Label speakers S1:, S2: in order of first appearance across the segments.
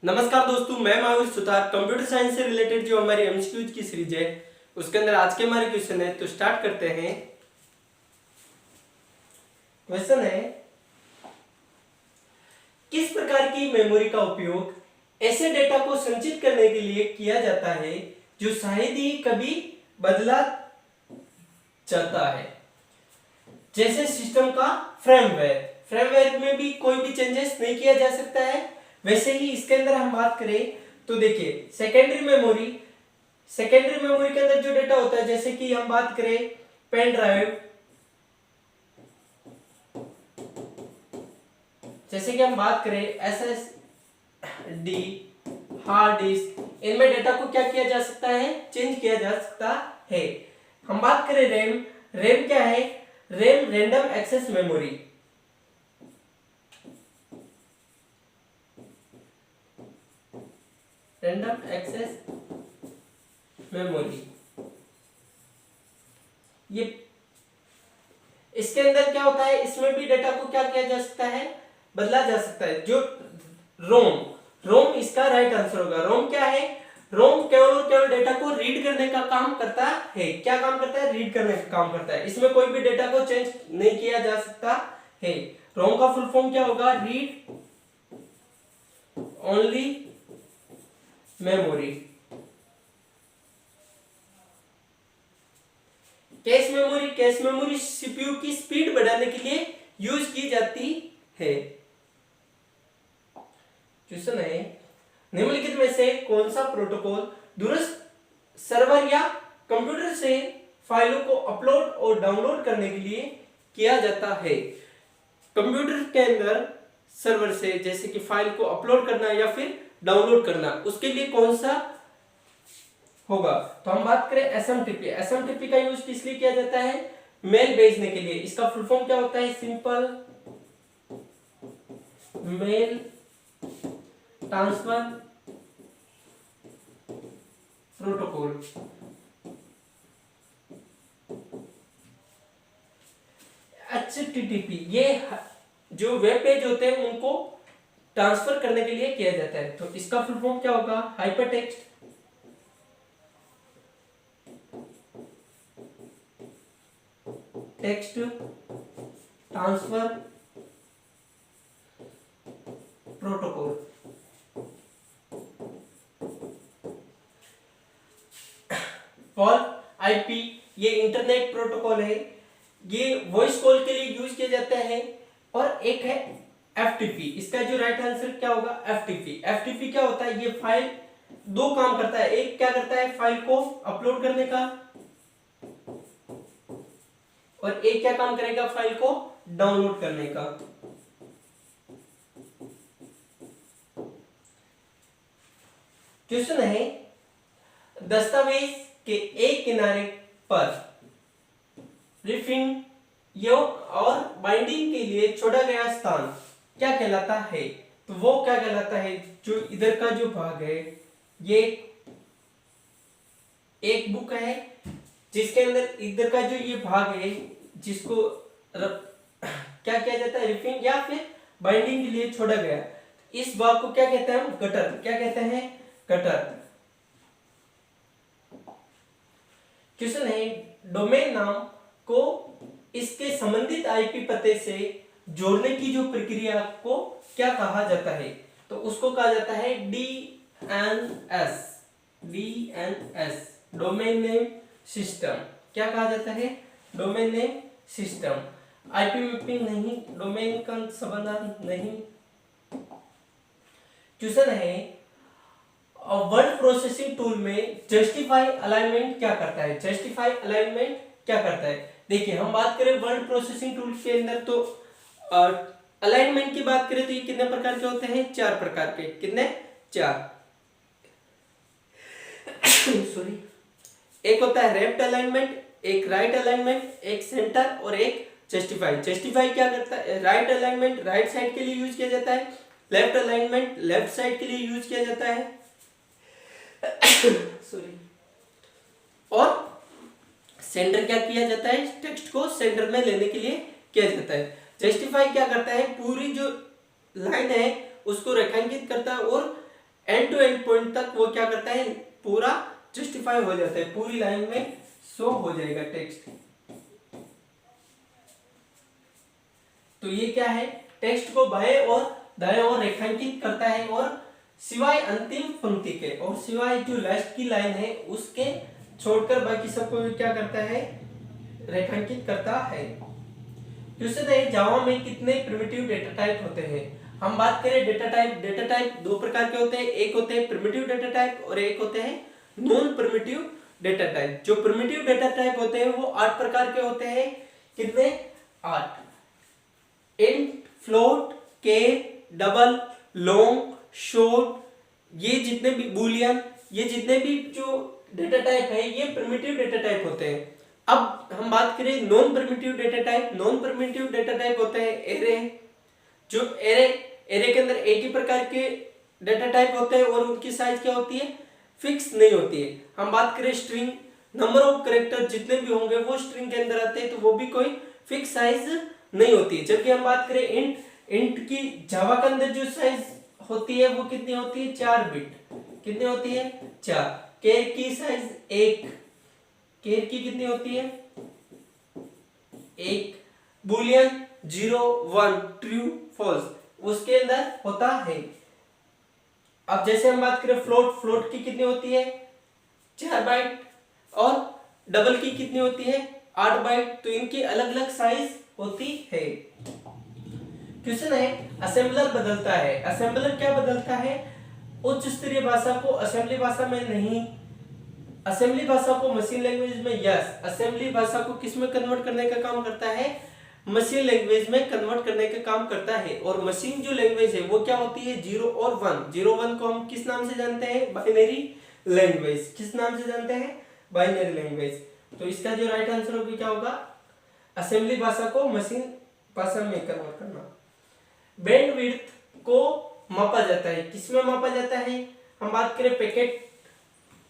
S1: नमस्कार दोस्तों, मैं महावीर सुतार। कंप्यूटर साइंस से रिलेटेड जो हमारी एमसीक्यूज की सीरीज है उसके अंदर आज के हमारे क्वेश्चन है, तो स्टार्ट करते हैं। क्वेश्चन है, किस प्रकार की मेमोरी का उपयोग ऐसे डेटा को संचित करने के लिए किया जाता है जो शायद ही कभी बदला जाता है, जैसे सिस्टम का फ्रेमवेयर में भी कोई भी चेंजेस नहीं किया जा सकता है। वैसे ही इसके अंदर हम बात करें तो देखिए सेकेंडरी मेमोरी के अंदर जो डेटा होता है, जैसे कि हम बात करें पेन ड्राइव, जैसे कि हम बात करें एसएसडी, हार्ड डिस्क, इनमें डेटा को क्या किया जा सकता है, चेंज किया जा सकता है। हम बात करें रैम क्या है, RAM random access memory. Random access memory, ये इसके अंदर क्या होता है, इसमें भी डेटा को क्या किया जा सकता है, बदला जा सकता है। जो रोम इसका राइट आंसर होगा। रोम क्या है, रोम केवल और केवल डेटा को रीड करने का काम करता है। क्या काम करता है, रीड करने का काम करता है। इसमें कोई भी डेटा को चेंज नहीं किया जा सकता है। रोम का फुल फॉर्म क्या होगा, read only memory. Cache memory CPU की स्पीड बढ़ाने के लिए यूज की जाती है। क्वेश्चन है, निम्नलिखित में से कौन सा प्रोटोकॉल दूरस्थ सर्वर या कंप्यूटर से फाइलों को अपलोड और डाउनलोड करने के लिए किया जाता है। कंप्यूटर के अंदर सर्वर से जैसे कि फाइल को अपलोड करना या फिर डाउनलोड करना, उसके लिए कौन सा होगा। तो हम बात करें एसएमटीपी का यूज किस लिए किया जाता है, मेल भेजने के लिए। इसका फुल फॉर्म क्या होता है, simple mail transfer protocol. HTTP ये जो वेब पेज होते हैं उनको ट्रांसफर करने के लिए किया जाता है। तो इसका फुल फॉर्म क्या होगा, hypertext text transfer protocol. Call IP ये इंटरनेट प्रोटोकॉल है, ये वॉइस कॉल के लिए यूज किया जाता है। और एक है एफटीपी, इसका जो राइट आंसर क्या होगा, एफटीपी क्या होता है, ये फाइल दो काम करता है। एक क्या करता है, फाइल को अपलोड करने का, और एक क्या काम करेगा, फाइल को डाउनलोड करने का। क्वेश्चन है, दस्तावेज के एक किनारे पर रिफिंग और बाइंडिंग के लिए छोड़ा गया स्थान क्या कहलाता है। तो वो क्या कहलाता है, जो इधर का जो भाग है, ये एक बुक है जिसके अंदर इधर का जो ये भाग है, जिसको क्या किया जाता है, रिफिंग या फिर बाइंडिंग के लिए छोड़ा गया, इस भाग को क्या कहते हैं हम, गटर। क्या कहते हैं, गटर। क्वेश्चन है, डोमेन नाम को इसके संबंधित आईपी पते से जोड़ने की जो प्रक्रिया को क्या कहा जाता है। तो उसको कहा जाता है डीएनएस, डोमेन नेम सिस्टम। क्या कहा जाता है, domain name system. IP mapping नहीं, डोमेन का संबंध नहीं। क्वेश्चन है, वर्ड प्रोसेसिंग टूल में जस्टिफाई अलाइनमेंट क्या करता है। जस्टिफाई अलाइनमेंट क्या करता है, देखिए हम बात करें वर्ड प्रोसेसिंग टूल के अंदर, तो अलाइनमेंट की बात करें तो ये कितने प्रकार के होते हैं, 4 प्रकार के। कितने, 4। सॉरी, एक होता है लेफ्ट अलाइनमेंट, एक राइट अलाइनमेंट, एक सेंटर और एक जस्टिफाई। जस्टिफाई क्या करता है, राइट अलाइनमेंट राइट साइड के लिए यूज किया जाता है, लेफ्ट अलाइनमेंट लेफ्ट साइड के लिए यूज किया जाता है। सॉरी, और सेंटर क्या किया जाता है, टेक्स्ट को सेंटर में लेने के लिए किया जाता है। जस्टिफाई क्या करता है, पूरी जो लाइन है उसको रेखांकित करता है और एंड टू एंड पॉइंट तक वो क्या करता है, पूरा जस्टिफाई हो जाता है, पूरी लाइन में शो हो जाएगा टेक्स्ट। तो ये क्या है, टेक्स्ट को बाएं और दाएं ओर रेखांकित करता है, और सिवाय अंतिम पंक्ति के और सिवाय जो लास्ट की लाइन है उसके छोड़कर बाकी सबको क्या करता है, रेखांकित करता है। क्वेश्चन है, जावा में कितने प्रिमिटिव डेटा टाइप होते हैं। हम बात करें डेटा टाइप दो प्रकार के होते हैं, एक होते हैं प्रिमिटिव डेटा टाइप और एक होते हैं नॉन प्रिमिटिव डेटा टाइप। जो प्रिमिटिव डेटा टाइप होते हैं वो 8 प्रकार के होते हैं। कितने, 8। इंट, फ्लोट, केर, डबल, लॉन्ग, शॉर्ट, ये जितने भी बूलियन, ये जितने भी जो डेटा टाइप है ये प्रिमिटिव डेटा टाइप होते हैं। अब हम बात करें non primitive data type. Non primitive data type होते हैं एरे। जो एरे के अंदर एक ही प्रकार के डेटा टाइप होते हैं और उनकी साइज क्या होती है, फिक्स नहीं होती है। हम बात करें स्ट्रिंग, नंबर ऑफ कैरेक्टर जितने भी होंगे वो स्ट्रिंग के अंदर आते हैं, तो वो भी कोई फिक्स साइज नहीं होती है। जबकि हम बात करें इंट की जावा के अंदर जो साइज होती है वो कितनी होती है, 4 बिट। कितनी होती है, 4। केर की साइज 1, केर की कितनी होती है, 1। बूलियन 0 1 ट्रू फॉल्स उसके अंदर होता है। अब जैसे हम बात करें फ्लोट की कितनी होती है, 4 बाइट, और डबल की कितनी होती है, 8 बाइट। तो इनकी अलग अलग साइज होती है। क्वेश्चन है, असेंबलर बदलता है। असेंबलर क्या बदलता है, उच्च स्तरीय भाषा को असेंबली भाषा में नहीं, असेंबली भाषा को मशीन लैंग्वेज में यस, असेंबली भाषा को किस में कन्वर्ट करने का काम करता है, मशीन लैंग्वेज में कन्वर्ट करने का काम करता है। और मशीन जो लैंग्वेज है वो क्या होती है, 0 और 1। 0 1 को हम किस नाम से जानते हैं, बाइनरी लैंग्वेज। किस नाम से जानते हैं, बाइनरी लैंग्वेज। तो इसका जो राइट आंसर होगा क्या होगा, असेंबली भाषा को मशीन भाषा में कन्वर्ट करना। बैंडविड्थ को मापा जाता है, किसमें मापा जाता है, हम बात करें पैकेट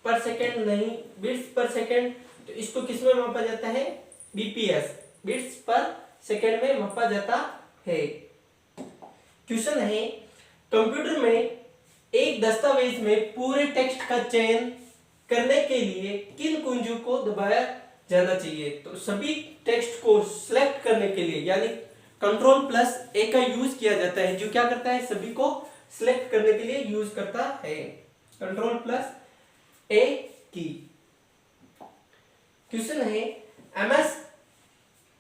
S1: पर सेकंड नहीं, बिट्स पर सेकंड। तो इसको किसमें मापा जाता है, बीपीएस, बिट्स पर सेकंड में मापा जाता है। क्वेश्चन है, कंप्यूटर में एक दस्तावेज में पूरे टेक्स्ट का चयन करने के लिए किन कुंजों को दबाया जाना चाहिए। तो सभी टेक्स्ट को सिलेक्ट करने के लिए यानी Ctrl+A का यूज किया जाता है, जो क्या करता है, सभी को सिलेक्ट करने के लिए यूज करता है, Ctrl+A की। क्वेश्चन है, MS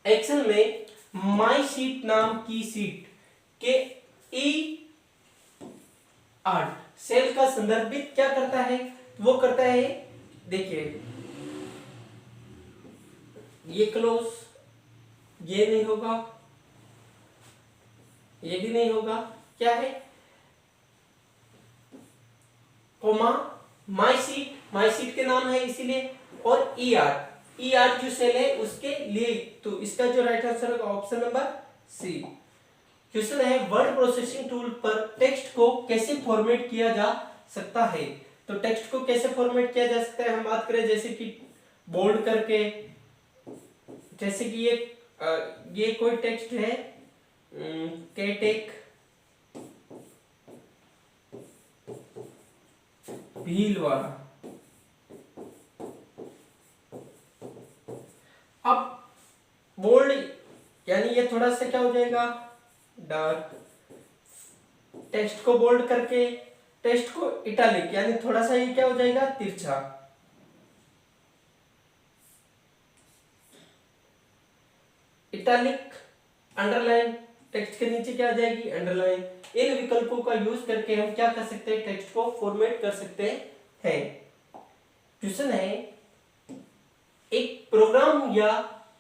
S1: एक्सेल में माई शीट नाम की सीट के E8 सेल का संदर्भित क्या करता है, वो करता है, देखिए ये क्लोज, ये नहीं होगा, ये भी नहीं होगा, क्या है, कोमा, माई सीट के नाम है इसीलिए, और E8 जो सेल है उसके लिए। तो इसका जो राइट आंसर होगा ऑप्शन नंबर सी। क्वेश्चन है, वर्ड प्रोसेसिंग टूल पर टेक्स्ट को कैसे फॉर्मेट किया जा सकता है। तो टेक्स्ट को कैसे फॉर्मेट किया जा सकता है, हम बात करें जैसे कि बोल्ड करके, जैसे कि ये कोई टेक्स्ट है, केटेक व्हील वाला। अब बोल्ड यानी ये थोड़ा सा क्या हो जाएगा, डार्क। टेक्स्ट को बोल्ड करके टेक्स्ट को इटैलिक यानी थोड़ा सा ये क्या हो जाएगा, तिरछा। इटैलिक, अंडरलाइन, टेक्स्ट के नीचे क्या आ जाएगी, अंडरलाइन। इन विकल्पों का यूज करके हम क्या कर सकते हैं, टेक्स्ट को फॉर्मेट कर सकते हैं। क्वेश्चन है, एक प्रोग्राम या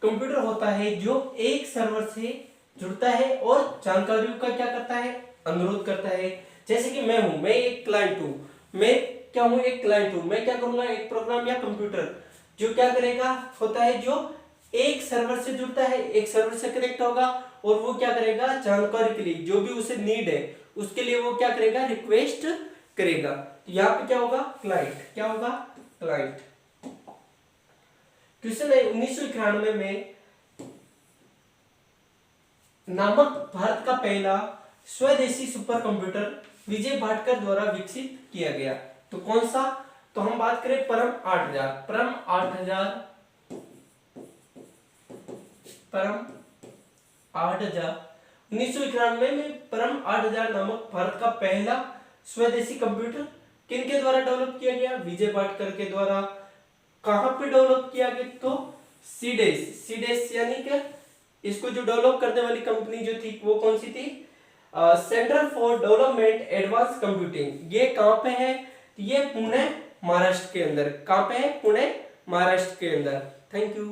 S1: कंप्यूटर होता है जो एक सर्वर से जुड़ता है और जानकारियों का क्या करता है, अनुरोध करता है। जैसे कि मैं हूं, मैं एक क्लाइंट हूं, मैं क्या हूं, एक क्लाइंट हूं। मैं क्या करूंगा, एक प्रोग्राम या कंप्यूटर जो क्या करेगा, होता है जो एक सर्वर से जुड़ता है, एक सर्वर से कनेक्ट होगा और वो क्या करेगा, जानकारी के लिए जो भी उसे नीड है उसके लिए वो क्या करेगा, रिक्वेस्ट करेगा। तो यहाँ पे क्या होगा, क्लाइंट, क्या होगा, क्लाइंट। क्वेश्चन है, 1991 में नामक भारत का पहला स्वदेशी सुपर कंप्यूटर विजय भाटकर द्वारा विकसित किया गया। तो कौन सा? तो हम बात करें परम 8000। परम 8000 1991 में परम 8000 नामक भारत का पहला स्वदेशी कंप्यूटर किनके द्वारा डेवलप किया गया? विजय भाटकर के द्वारा। कहां पे डेवलप किया गया? तो सीडेस यानी कि इसको जो डेवलप करने वाली कंपनी जो थी वो कौन सी थी? Centre for development advance computing. ये कहां पे है? ये पुणे महाराष्ट्र के अंदर। कहां पे है? पुणे महाराष्ट्र के अंदर। Thank you.